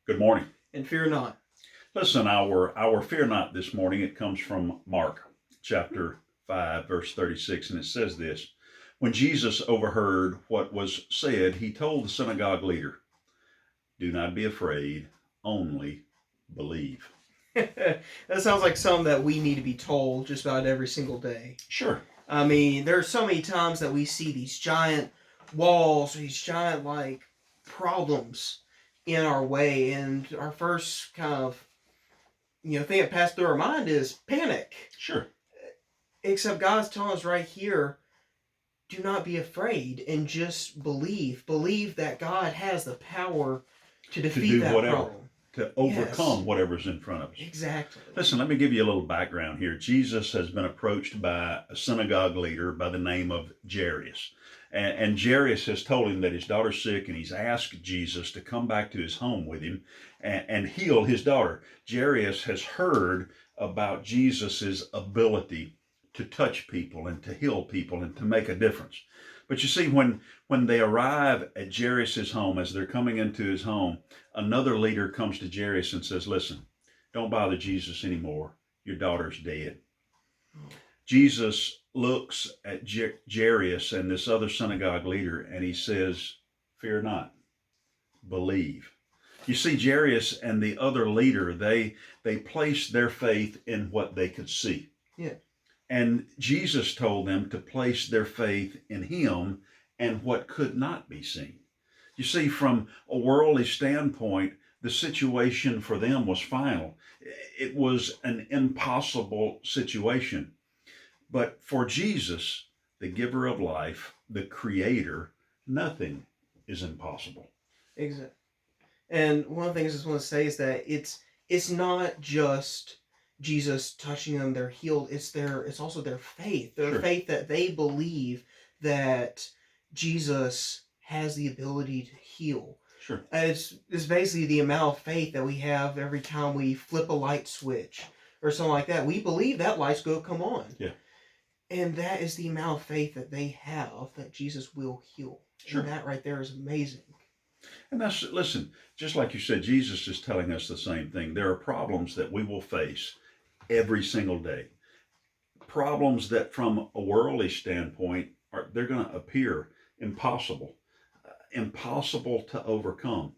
Good morning. And fear not. Listen, our fear not this morning, it comes from Mark chapter 5, verse 36, and it says this. When Jesus overheard what was said, he told the synagogue leader, do not be afraid, only believe. That sounds like something that we need to be told just about every single day. Sure. I mean, there are so many times that we see these giant walls, these giant, problems in our way, and our first kind of, thing that passed through our mind is panic. Sure. Except God's telling us right here, do not be afraid and just believe. Believe that God has the power to defeat do that whatever. problem. To overcome whatever's in front of us. Exactly. Listen, let me give you a little background here. Jesus has been approached by a synagogue leader by the name of Jairus. And Jairus has told him that his daughter's sick, and he's asked Jesus to come back to his home with him and heal his daughter. Jairus has heard about Jesus's ability to touch people and to heal people and to make a difference. But you see, when they arrive at Jairus' home, as they're coming into his home, another leader comes to Jairus and says, listen, don't bother Jesus anymore. Your daughter's dead. Jesus looks at Jairus and this other synagogue leader, and he says, fear not, believe. You see, Jairus and the other leader, they placed their faith in what they could see. Yeah. And Jesus told them to place their faith in him and what could not be seen. You see, from a worldly standpoint, the situation for them was final. It was an impossible situation. But for Jesus, the giver of life, the creator, nothing is impossible. Exactly. And one of the things I just want to say is that it's not just Jesus touching them, they're healed. It's also their faith. Their Sure. faith that they believe that Jesus has the ability to heal. Sure. It's basically the amount of faith that we have every time we flip a light switch or something like that. We believe that light's going to come on. Yeah. And that is the amount of faith that they have that Jesus will heal. Sure. And that right there is amazing. And listen, just like you said, Jesus is telling us the same thing. There are problems that we will face every single day. Problems that from a worldly standpoint, they're going to appear impossible to overcome.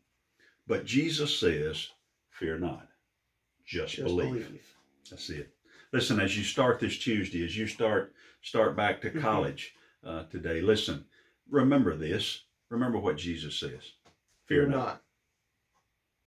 But Jesus says, fear not, just believe. That's it. Listen, as you start this Tuesday, as you start back to college today, listen, remember this. Remember what Jesus says. Fear not.